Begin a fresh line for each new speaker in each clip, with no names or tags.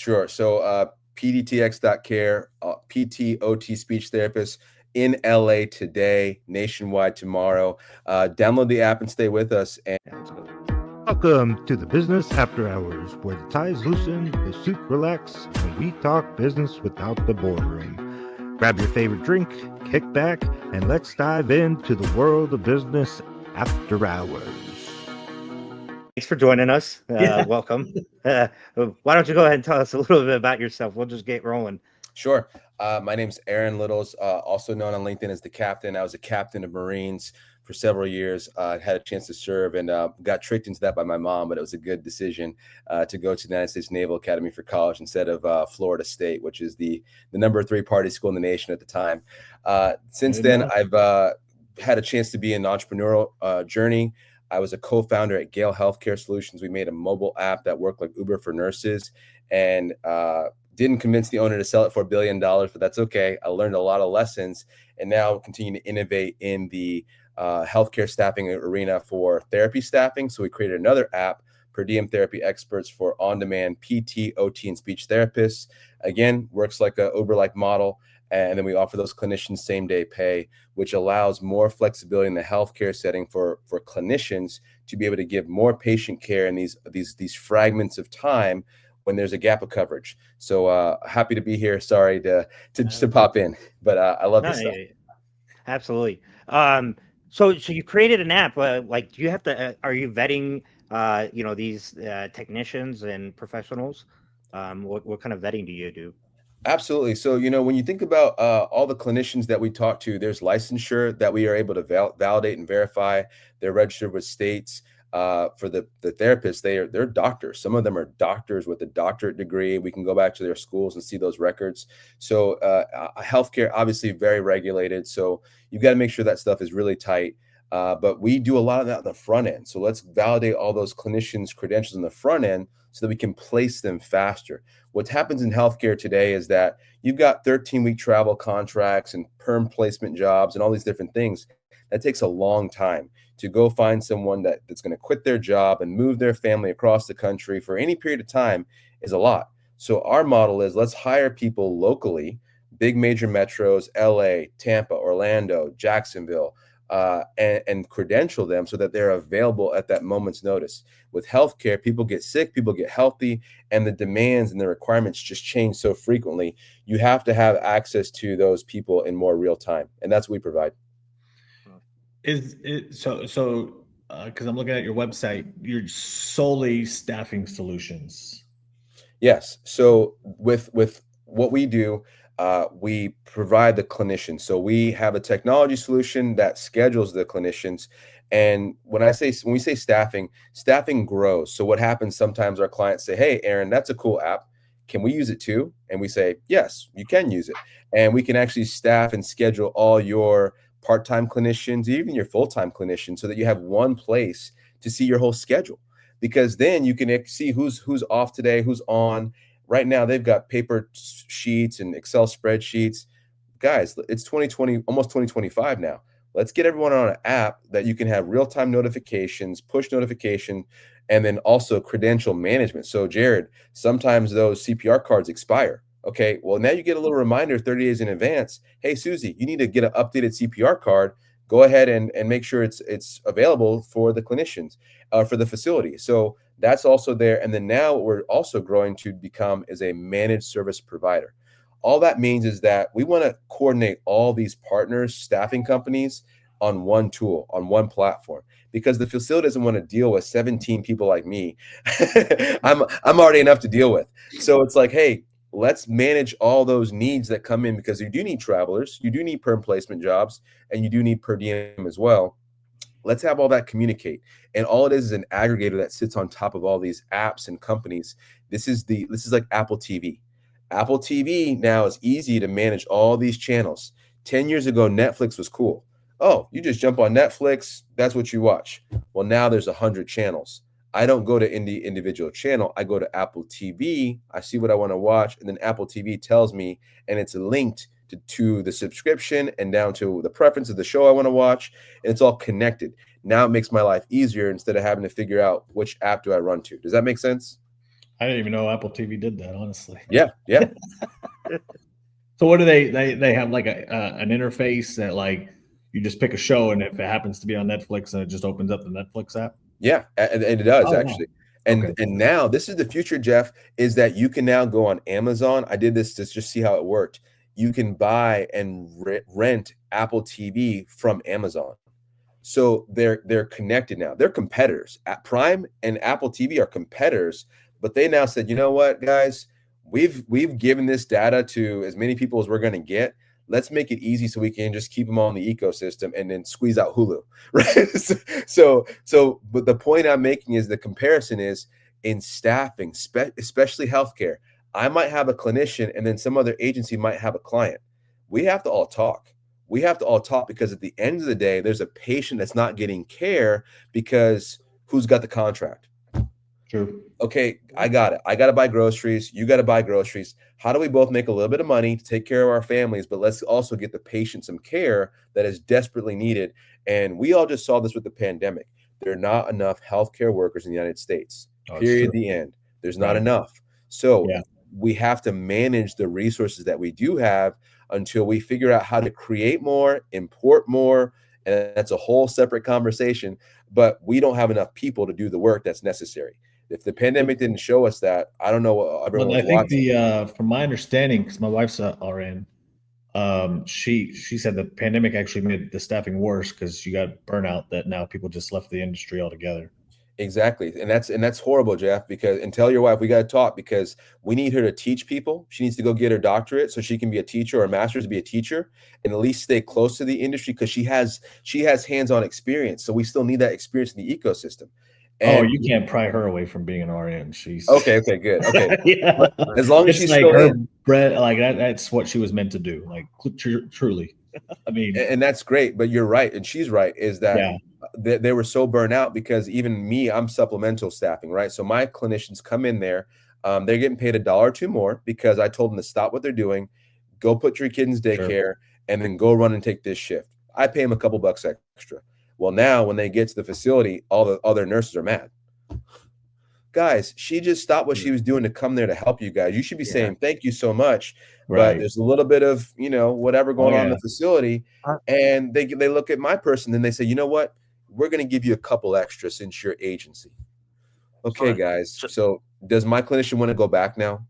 Sure. So PDTX.care, PTOT speech therapist in LA today, nationwide tomorrow. Download the app and stay with us. And
Yeah, let's go. Welcome to the Business After Hours, where the ties loosen, the suit relax, and we talk business without the boardroom. Grab your favorite drink, kick back, and let's dive into the world of business after hours. Thanks for joining us. Welcome. Why don't you go ahead and tell us a little bit about yourself? We'll just get rolling.
Sure. My name's Aaron Littles, also known on LinkedIn as the Captain. I was a captain of Marines for several years. Had a chance to serve and got tricked into that by my mom, but it was a good decision to go to the United States Naval Academy for college instead of Florida State, which is the number 3 party school in the nation at the time. Since then, I've had a chance to be in an entrepreneurial journey. I was a co-founder at Gale Healthcare Solutions. We made a mobile app that worked like Uber for nurses, and didn't convince the owner to sell it for $1 billion, but that's okay. I learned a lot of lessons and now continue to innovate in the healthcare staffing arena for therapy staffing. So we created another app, Per Diem Therapy Experts, for on-demand PT, OT, and speech therapists. Again, works like a Uber-like model. And then we offer those clinicians same-day pay, which allows more flexibility in the healthcare setting for clinicians to be able to give more patient care in these fragments of time when there's a gap of coverage. So happy to be here. Sorry to pop in, but I love this stuff.
Absolutely. So you created an app. Like, do you have to? Are you vetting? These technicians and professionals. What kind of vetting do you do?
Absolutely. So, when you think about all the clinicians that we talk to, there's licensure that we are able to validate and verify. They're registered with states. For the therapists, they're doctors. Some of them are doctors with a doctorate degree. We can go back to their schools and see those records. So healthcare, obviously very regulated. So you've got to make sure that stuff is really tight. But we do a lot of that on the front end. So let's validate all those clinicians' credentials on the front end so that we can place them faster. What happens in healthcare today is that you've got 13-week travel contracts and perm placement jobs and all these different things. That takes a long time to go find someone that's going to quit their job and move their family across the country for any period of time is a lot. So our model is, let's hire people locally, big major metros, LA, Tampa, Orlando, Jacksonville, and credential them so that they're available at that moment's notice. With healthcare, people get sick, people get healthy, and the demands and the requirements just change so frequently. You have to have access to those people in more real time, and that's what we provide.
Is it so? Because I'm looking at your website, you're solely staffing solutions.
Yes. So with what we do, we provide the clinicians. So we have a technology solution that schedules the clinicians. And when we say staffing grows. So what happens sometimes, our clients say, "Hey, Aaron, that's a cool app. Can we use it too?" And we say, "Yes, you can use it." And we can actually staff and schedule all your part-time clinicians, even your full-time clinicians, so that you have one place to see your whole schedule. Because then you can see who's off today, who's on. Right now, they've got paper sheets and Excel spreadsheets. Guys, it's 2020, almost 2025 now. Let's get everyone on an app that you can have real-time notifications, push notification, and then also credential management. So, Jared, sometimes those CPR cards expire. Okay, well, now you get a little reminder 30 days in advance. Hey, Susie, you need to get an updated CPR card. Go ahead and make sure it's available for the clinicians, for the facility. So that's also there. And then now what we're also growing to become is a managed service provider. All that means is that we want to coordinate all these partners, staffing companies, on one tool, on one platform, because the facility doesn't want to deal with 17 people like me. I'm already enough to deal with. So it's like, hey, let's manage all those needs that come in, because you do need travelers, you do need perm placement jobs, and you do need per diem as well. Let's have all that communicate. And all it is an aggregator that sits on top of all these apps and companies. This is like Apple TV. Apple TV now is easy to manage all these channels. 10 years ago, Netflix was cool. Oh, you just jump on Netflix, that's what you watch. Well, now there's 100 channels. I don't go to individual channel. I go to Apple TV. I see what I want to watch, and then Apple TV tells me, and it's linked to the subscription and down to the preference of the show I want to watch, and it's all connected. Now it makes my life easier instead of having to figure out which app do I run to. Does that make sense?
I didn't even know Apple TV did that, honestly.
Yeah, yeah.
So what do they have like an interface that like you just pick a show and if it happens to be on Netflix and it just opens up the Netflix app?
Yeah, and it does
Oh wow.
actually. And
Okay.
and now this is the future, Jeff, is that you can now go on Amazon. I did this to just see how it worked. You can buy and rent Apple TV from Amazon. So they're connected now. They're competitors. At Prime and Apple TV are competitors, but they now said, you know what, guys, we've given this data to as many people as we're going to get. Let's make it easy so we can just keep them all in the ecosystem and then squeeze out Hulu, right? But the point I'm making is the comparison is in staffing, especially healthcare. I might have a clinician, and then some other agency might have a client. We have to all talk. We have to all talk because at the end of the day, there's a patient that's not getting care because who's got the contract?
True.
Okay, I got it. I got to buy groceries. You got to buy groceries. How do we both make a little bit of money to take care of our families, but let's also get the patient some care that is desperately needed? And we all just saw this with the pandemic. There are not enough healthcare workers in the United States.
Oh, it's
Period.
true.
The end. There's not
Right.
enough. So
Yeah.
we have to manage the resources that we do have until we figure out how to create more, import more. And that's a whole separate conversation. But we don't have enough people to do the work that's necessary. If the pandemic didn't show us that, I don't know what everyone
Well,
was
I think
watching.
from my understanding, because my wife's a RN, she said the pandemic actually made the staffing worse because you got burnout that now people just left the industry altogether.
Exactly. And that's horrible, Jeff, because and tell your wife we got to talk because we need her to teach people. She needs to go get her doctorate so she can be a teacher or a master's to be a teacher and at least stay close to the industry because she has hands-on experience. So we still need that experience in the ecosystem.
Oh,
And
you can't pry her away from being an RN. She's
okay, good. Okay.
yeah.
But as long as
It's
she's
like
still
her
in,
bread, like that's what she was meant to do. Like truly. I mean,
and that's great, but you're right, and she's right, is that
yeah,
they were so burnt out because even me, I'm supplemental staffing, right? So my clinicians come in there, they're getting paid $1 or 2 more because I told them to stop what they're doing, go put your kid in
sure.
daycare, and then go run and take this shift. I pay them a couple bucks extra. Well, now when they get to the facility, all the other nurses are mad. Guys, she just stopped what she was doing to come there to help you guys. You should be
Yeah.
saying thank you so much, but
Right.
there's a little bit of, whatever
Oh
going on in
yeah.
the facility,
Uh,
and they look at my person and they say, "You know what? We're gonna give you a couple extra since you're agency." Okay,
so,
guys.
so
So does my clinician want to go back now?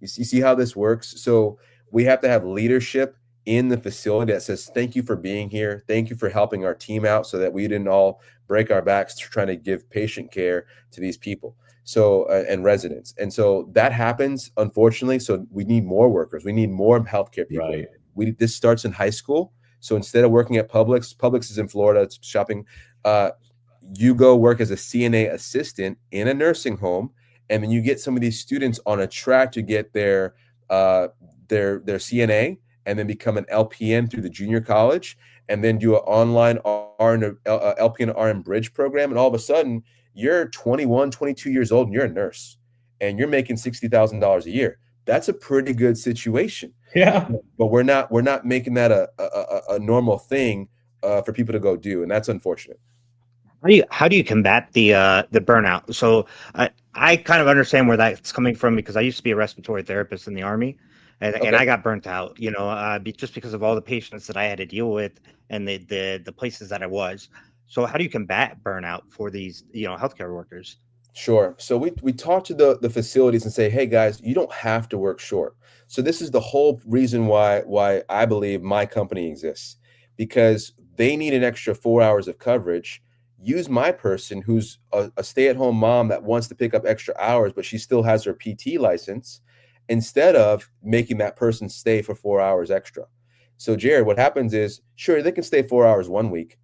You see how this works? So we have to have leadership in the facility that says, thank you for being here. Thank you for helping our team out so that we didn't all break our backs trying to give patient care to these people. So, and residents. And so that happens, unfortunately. So we need more workers. We need more healthcare people.
Right.
This starts in high school. So instead of working at Publix is in Florida, it's shopping. You go work as a CNA assistant in a nursing home, and then you get some of these students on a track to get their CNA, and then become an LPN through the junior college, and then do an online RN, LPN RN bridge program, and all of a sudden you're 21, 22 years old, and you're a nurse, and you're making $60,000 a year. That's a pretty good situation.
Yeah.
But we're not making that a normal thing for people to go do, and that's unfortunate.
how do you combat the burnout? So I kind of understand where that's coming from because I used to be a respiratory therapist in the Army, and
Okay.
I got burnt out. Just because of all the patients that I had to deal with and the places that I was. So how do you combat burnout for these healthcare workers?
Sure. So we talk to the facilities and say, hey guys, you don't have to work short. So this is the whole reason why I believe my company exists, because they need an extra 4 hours of coverage. Use my person who's a stay-at-home mom that wants to pick up extra hours, but she still has her PT license, instead of making that person stay for 4 hours extra. So Jared, what happens is, sure, they can stay 4 hours one week,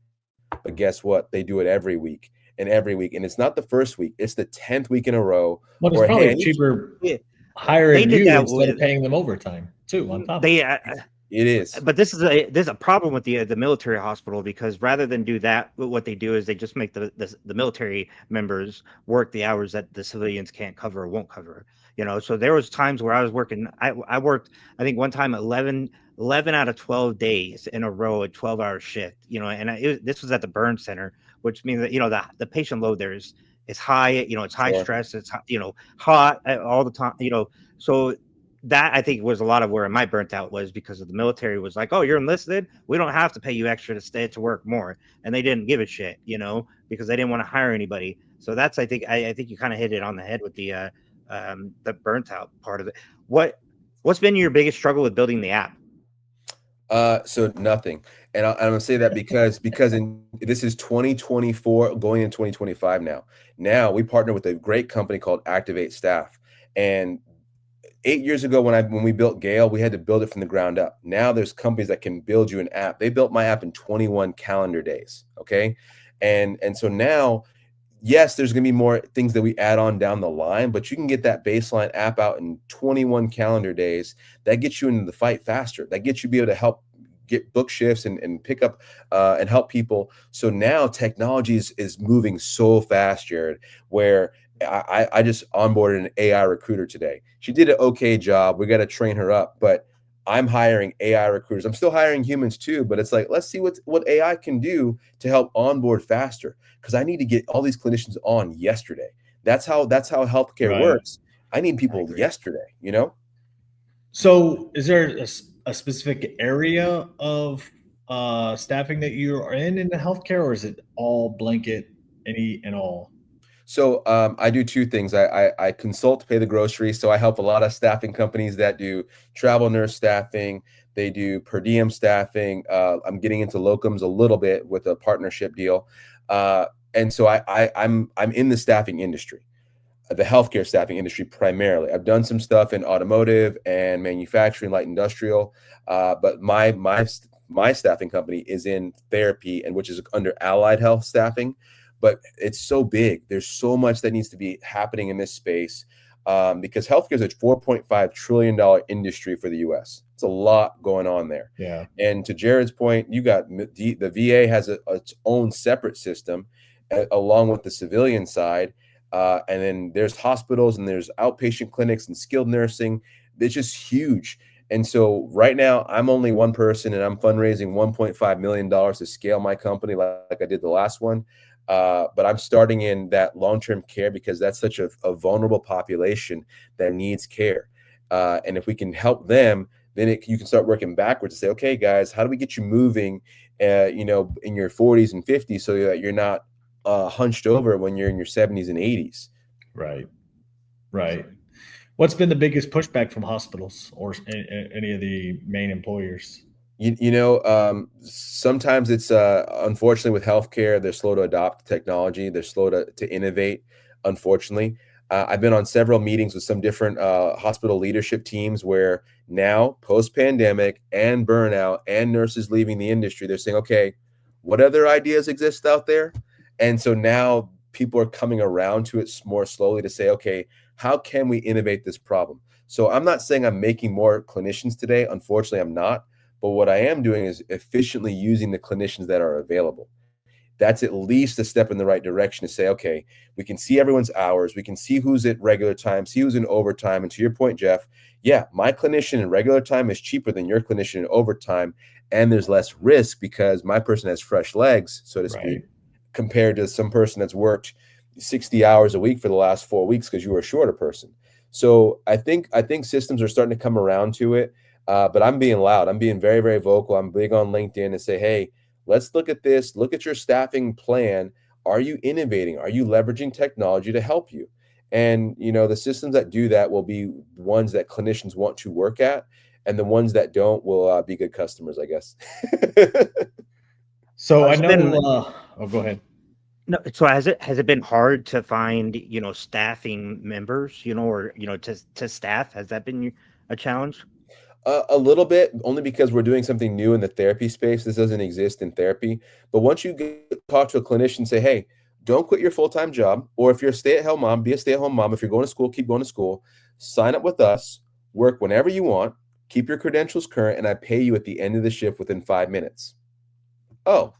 but guess what? They do it every week and every week. And it's not the first week, it's the 10th week in a row.
Well, it's
Or, hey,
probably cheaper
Yeah, they
hiring
did
you
that
instead of
with
paying them overtime too on top of
they.
it.
it is.
But there's a problem with the military hospital because rather than do that, what they do is they just make the military members work the hours that the civilians can't cover or won't cover. So there was times where I was working. I worked, I think one time 11 out of 12 days in a row, a 12-hour shift. And this was at the burn center, which means that the patient load there is
it's high, it's high
Sure.
stress, it's hot all the time, so that I think was a lot of where my burnt out was, because of the military was like, oh, you're enlisted, we don't have to pay you extra to stay to work more, and they didn't give a shit, because they didn't want to hire anybody. So that's, I think you kind of hit it on the head with the burnt out part of it. What's been your biggest struggle with building the app?
So nothing, and I'm gonna say that because this is 2024 going in 2025 now. Now we partner with a great company called Activate Staff, and 8 years ago when we built Gale, we had to build it from the ground up. Now there's companies that can build you an app. They built my app in 21 calendar days. Okay, and so now, yes, there's going to be more things that we add on down the line, but you can get that baseline app out in 21 calendar days. That gets you into the fight faster. That gets you be able to help get book shifts and pick up and help people. So now technology is moving so fast, Jared, where I just onboarded an AI recruiter today. She did an okay job. We got to train her up, but I'm hiring AI recruiters. I'm still hiring humans too, but it's like, let's see what AI can do to help onboard faster, because I need to get all these clinicians on yesterday. That's how healthcare
Right.
works. I need
I
people
agree.
yesterday.
So, is there a specific area of staffing that you are in the healthcare, or is it all blanket, any and all?
So I do two things. I consult to pay the groceries. So I help a lot of staffing companies that do travel nurse staffing. They do per diem staffing. I'm getting into locums a little bit with a partnership deal, and so I'm in the staffing industry, the healthcare staffing industry primarily. I've done some stuff in automotive and manufacturing, light industrial, but my staffing company is in therapy, and which is under allied health staffing. But it's so big. There's so much that needs to be happening in this space, because healthcare is a $4.5 trillion industry for the U.S. It's a lot going on there.
Yeah.
And to Jared's point, you got the VA has its own separate system, along with the civilian side. And then there's hospitals and there's outpatient clinics and skilled nursing. It's just huge. And so right now I'm only one person, and I'm fundraising $1.5 million to scale my company like I did the last one. But I'm starting in that long-term care because that's such a vulnerable population that needs care. And if we can help them, then you can start working backwards to say, okay, guys, how do we get you moving, in your 40s and 50s, so that you're not hunched over when you're in your 70s and 80s.
Right. Right. What's been the biggest pushback from hospitals or any of the main employers?
Sometimes it's unfortunately with healthcare, they're slow to adopt technology. They're slow to innovate, unfortunately. I've been on several meetings with some different hospital leadership teams where now, post-pandemic and burnout and nurses leaving the industry, they're saying, okay, what other ideas exist out there? And so now people are coming around to it more slowly to say, okay, how can we innovate this problem? So I'm not saying I'm making more clinicians today. Unfortunately, I'm not. But what I am doing is efficiently using the clinicians that are available. That's at least a step in the right direction to say, okay, we can see everyone's hours. We can see who's at regular time, see who's in overtime. And to your point, Jeff, yeah, my clinician in regular time is cheaper than your clinician in overtime. And there's less risk because my person has fresh legs, so to speak,
Right.
compared to some person that's worked 60 hours a week for the last 4 weeks because you were a shorter person. So I think systems are starting to come around to it. But I'm being loud. I'm being very, very vocal. I'm big on LinkedIn and say, hey, let's look at this. Look at your staffing plan. Are you innovating? Are you leveraging technology to help you? And the systems that do that will be ones that clinicians want to work at, and the ones that don't will be good customers, I guess.
So I
It's
know.
been
Oh, go ahead.
No, so has it been hard to find, staffing members, or, to staff? Has that been a challenge?
A little bit, only because we're doing something new in the therapy space. This doesn't exist in therapy. But once you talk to a clinician, say, hey, don't quit your full-time job. Or if you're a stay-at-home mom, be a stay-at-home mom. If you're going to school, keep going to school. Sign up with us. Work whenever you want. Keep your credentials current, and I pay you at the end of the shift within 5 minutes. Oh,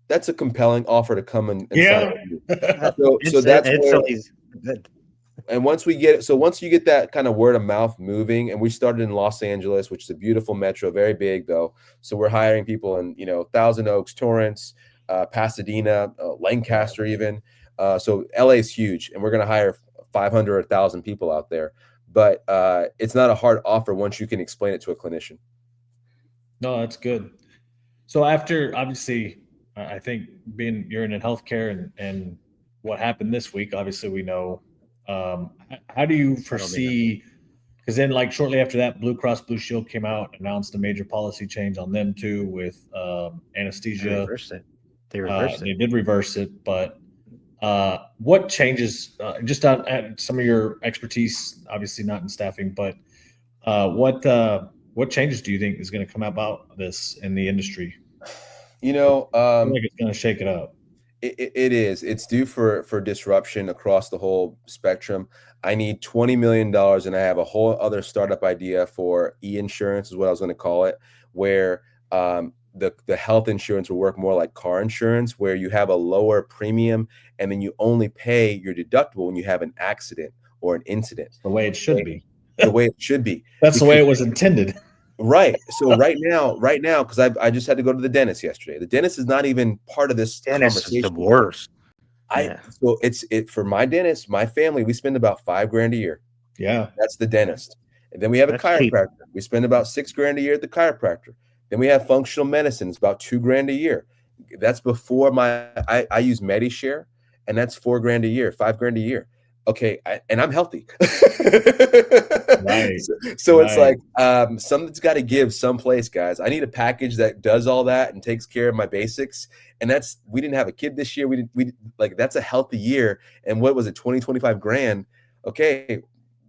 that's a compelling offer to come and sign up with
Yeah.
you. So that's
It's
where,
always good.
and once you get that kind of word of mouth moving, and we started in Los Angeles, which is a beautiful metro, very big though. So we're hiring people in, Thousand Oaks, Torrance, Pasadena, Lancaster even. So LA is huge, and we're going to hire 500 or 1,000 people out there. But it's not a hard offer once you can explain it to a clinician.
No, that's good. So after, obviously, I think you're in healthcare and what happened this week, obviously we know. How do you foresee? Because then, like shortly after that, Blue Cross Blue Shield came out, announced a major policy change on them too with anesthesia.
They reversed it.
They did reverse it, but what changes? Just on some of your expertise, obviously not in staffing, but what changes do you think is going to come about this in the industry?
You know,
I feel like it's going to shake it up.
It is. It's due for disruption across the whole spectrum. I need $20 million, and I have a whole other startup idea for e-insurance, is what I was going to call it, where the health insurance will work more like car insurance, where you have a lower premium, and then you only pay your deductible when you have an accident or an incident.
The way it should be.
The way it should be.
That's the way it was intended.
Right. So right now, because I just had to go to the dentist yesterday. The dentist is not even part of this
Dentist
conversation.
is the worst.
So it's for my dentist, my family, we spend about $5,000 a year.
Yeah.
That's the dentist. And then we have a chiropractor. Cheap. We spend about $6,000 a year at the chiropractor. Then we have functional medicine. It's about $2,000 a year. That's before I use MediShare, and that's $4,000 a year, $5,000 a year. Okay, and I'm healthy.
Right.
So it's like something's got to give someplace, guys. I need a package that does all that and takes care of my basics. And we didn't have a kid this year. We like, that's a healthy year. And what was it, 20, 25 grand? Okay,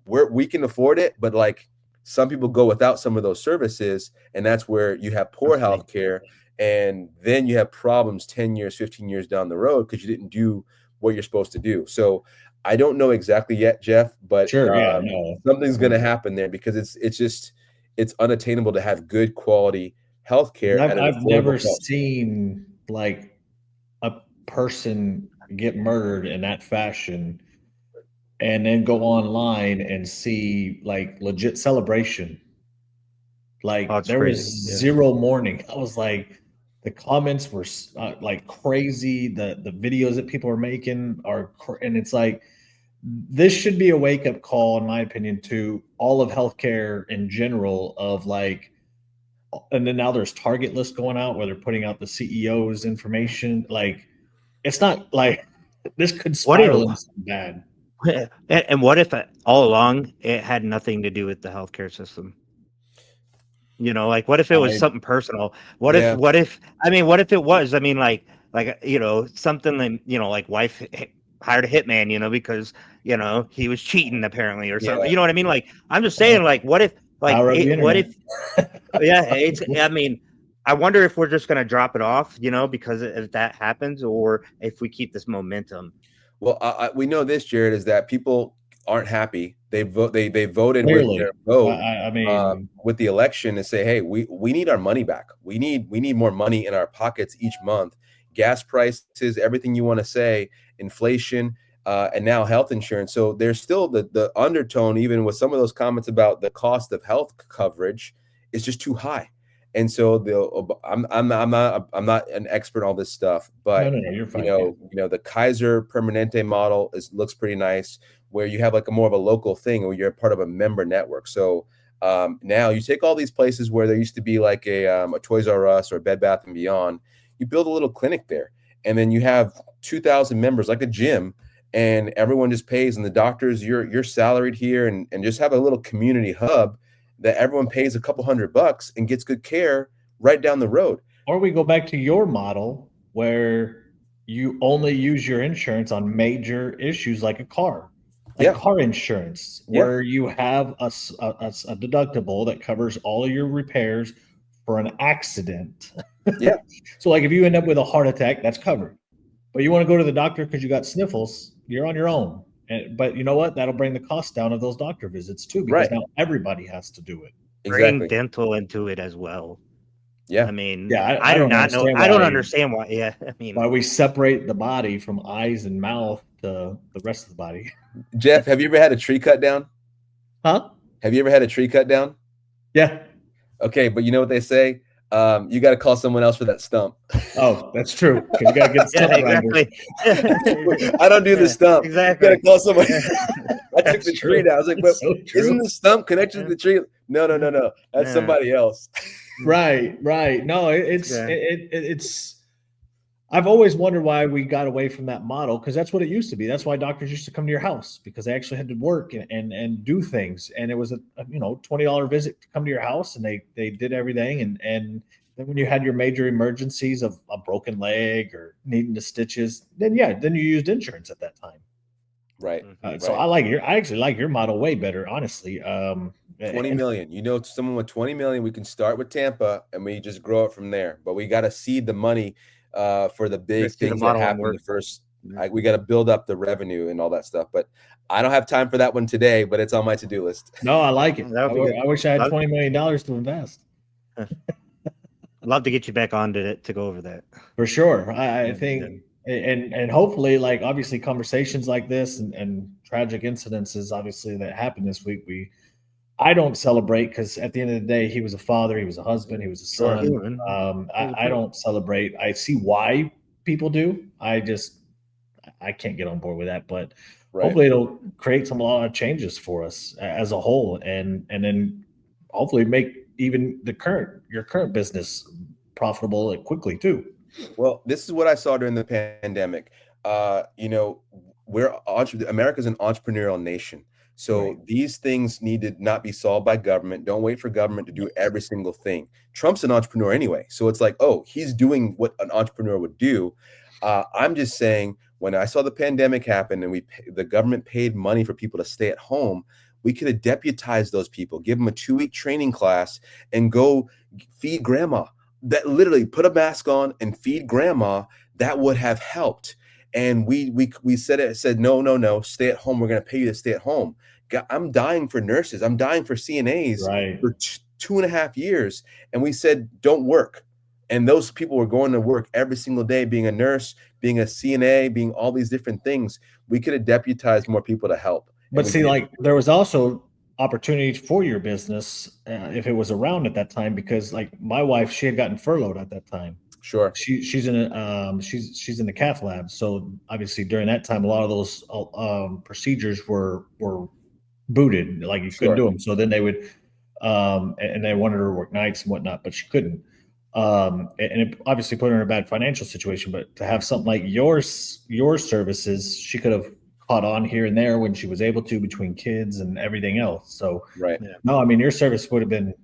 we can afford it, but like some people go without some of those services, and that's where you have poor health care, and then you have problems 10 years, 15 years down the road because you didn't do what you're supposed to do. So I don't know exactly yet, Jeff, but something's going to happen there, because it's unattainable to have good quality healthcare.
I've never seen like a person get murdered in that fashion and then go online and see like legit celebration. Like there was zero mourning. I was like, the comments were like crazy. The videos that people are making and it's like, this should be a wake-up call, in my opinion, to all of healthcare in general, of like, and then now there's target lists going out where they're putting out the CEO's information. Like, it's not like this could spiral into bad.
And what if all along it had nothing to do with the healthcare system? You know, like what if it was something personal? What if it was, I mean, like, you know, something that, you know, like wife hired a hitman, you know, because, you know, he was cheating apparently or something. You know what I mean? Like, I'm just saying, like, what if, like, I mean, I wonder if we're just going to drop it off, you know, because if that happens, or if we keep this momentum.
Well, we know this, Jared, is that people aren't happy. They voted with their vote.
I mean,
with the election, to say, hey, we need our money back. We need more money in our pockets each month. Gas prices, everything you want to say, inflation, and now health insurance. So there's still the undertone, even with some of those comments about the cost of health coverage, is just too high. And so I'm not an expert on all this stuff, but
no, you're fine,
you know, the Kaiser Permanente model looks pretty nice, where you have like a more of a local thing, where you're part of a member network. So now you take all these places where there used to be like a Toys R Us or Bed Bath & Beyond, you build a little clinic there, and then you have 2,000 members, like a gym, and everyone just pays, and the doctors, you're salaried here, and just have a little community hub that everyone pays a couple $100 and gets good care right down the road.
Or we go back to your model where you only use your insurance on major issues like a car. Car insurance, where you have a deductible that covers all of your repairs for an accident.
Yeah.
So like if you end up with a heart attack, that's covered. But you want to go to the doctor because you got sniffles, you're on your own. But you know what? That'll bring the cost down of those doctor visits too, because now everybody has to do it.
Bring dental into it as well.
Yeah.
I mean, I do not know. I don't understand why. Yeah. I mean,
why we separate the body from eyes and mouth to the rest of the body.
Jeff, have you ever had a tree cut down?
Huh?
Have you ever had a tree cut down?
Yeah.
Okay. But you know what they say? You got to call someone else for that stump.
Oh, that's true. 'Cause you gotta get the
Yeah,
stump grinder.
exactly.
I don't do the stump.
Exactly.
You got to call someone. I took
That's
the tree
true.
down. I was like, but
That's so true.
isn't the stump connected to the tree? No. That's
Yeah.
somebody else.
Right. No,
Yeah.
it's. I've always wondered why we got away from that model, because that's what it used to be. That's why doctors used to come to your house, because they actually had to work and do things, and it was a $20 visit to come to your house, and they did everything, and then when you had your major emergencies of a broken leg or needing the stitches, then you used insurance at that time.
Right.
So
Right.
I actually like your model way better, honestly.
20 million. Someone with 20 million, we can start with Tampa and we just grow it from there. But we got to seed the money for the big
see the
things that
model and
happen
work.
the first.
Yeah.
We got to build up the revenue and all that stuff. But I don't have time for that one today, but it's on my to-do list.
No, I like it.
That would be good.
I wish I had
Love-
$20 million to invest.
I'd love to get you back on to go over that.
For sure. I
Yeah,
think, and hopefully, like, obviously conversations like this and tragic incidences, obviously, that happened this week, I don't celebrate, because at the end of the day, he was a father, he was a husband, he was a
Sure.
son. I don't celebrate. I see why people do. I can't get on board with that, but
Right.
hopefully it'll create a lot of changes for us as a whole, and then hopefully make even your current business profitable quickly too.
Well, this is what I saw during the pandemic. America's an entrepreneurial nation. So
Right.
these things need to not be solved by government. Don't wait for government to do every single thing. Trump's an entrepreneur anyway. So it's like, oh, he's doing what an entrepreneur would do. I'm just saying, when I saw the pandemic happen and the government paid money for people to stay at home, we could have deputized those people, give them a 2-week training class, and go feed grandma. That literally put a mask on and feed grandma. That would have helped. And we said no, stay at home. We're going to pay you to stay at home. I'm dying for nurses. I'm dying for CNAs
Right.
for 2.5 years. And we said, don't work. And those people were going to work every single day, being a nurse, being a CNA, being all these different things. We could have deputized more people to help.
But see, like, there was also opportunities for your business if it was around at that time, because, like, my wife, she had gotten furloughed at that time.
Sure.
She's in she's in the cath lab, so obviously during that time, a lot of those procedures were booted, like you couldn't do them. So then they would, and they wanted her to work nights and whatnot, but she couldn't. And it obviously put her in a bad financial situation. But to have something like your services, she could have caught on here and there when she was able to, between kids and everything else. So
right.
No, I mean, your service would have been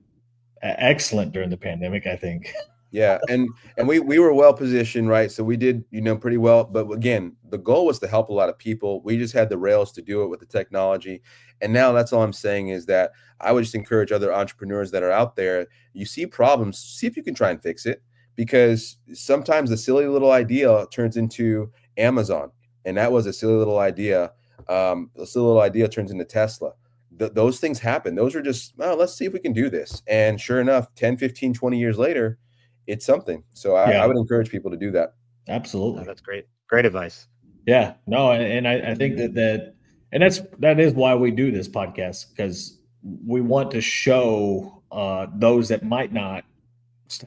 excellent during the pandemic, I think.
Yeah, and we were well positioned, right? So we did, pretty well. But again, the goal was to help a lot of people. We just had the rails to do it with the technology. And now that's all I'm saying, is that I would just encourage other entrepreneurs that are out there. You see problems, see if you can try and fix it, because sometimes a silly little idea turns into Amazon, and that was a silly little idea. A silly little idea turns into Tesla. Those things happen. Those are just, let's see if we can do this. And sure enough, 10, 15, 20 years later, it's something. So I would encourage people to do that.
Absolutely.
Oh, that's great. Great advice.
Yeah, no, and I think that is why we do this podcast, because we want to show those that might not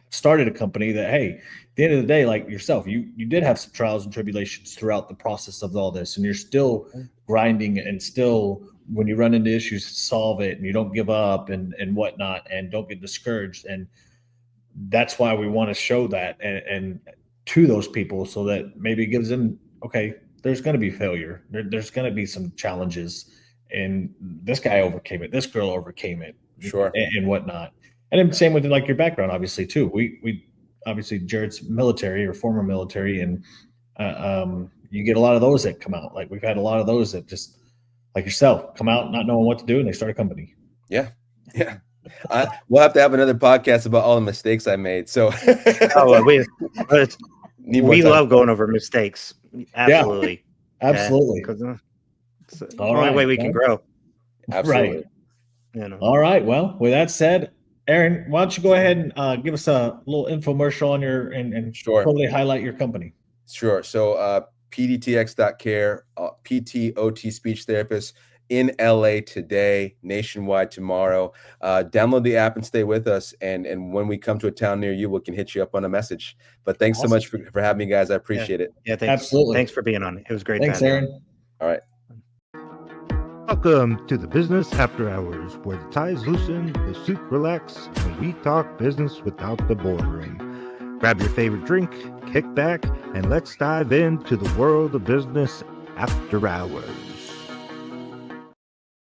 started a company that, hey, at the end of the day, like yourself, you did have some trials and tribulations throughout the process of all this, and you're still grinding, and still, when you run into issues, solve it, and you don't give up and whatnot, and don't get discouraged. And that's why we want to show that and to those people, so that maybe it gives them, okay, there's going to be failure. There's going to be some challenges, and this guy overcame it. This girl overcame it.
Sure.
And whatnot. And then same with, like, your background, obviously, too. We obviously, Jared's military or former military, and you get a lot of those that come out. Like, we've had a lot of those that just, like yourself, come out not knowing what to do, and they start a company.
Yeah. We'll have to have another podcast about all the mistakes I made. So
we love going over mistakes. Absolutely.
Yeah, absolutely.
It's the only way we can grow.
Absolutely.
Right. All right. Well, with that said, Aaron, why don't you go ahead and give us a little infomercial on your and
sure.
totally highlight your company.
Sure. So PDTX.care, PTOT speech therapist. in LA today, nationwide tomorrow. Download the app and stay with us. And when we come to a town near you, we can hit you up on a message. But thanks so much for having me, guys. I appreciate it.
Yeah, thanks.
Absolutely.
Thanks for being on. It was great.
Thanks,
to have you.
Aaron.
All right.
Welcome to the Business After Hours, where the ties loosen, the suit relax, and we talk business without the boardroom. Grab your favorite drink, kick back, and let's dive into the world of business after hours.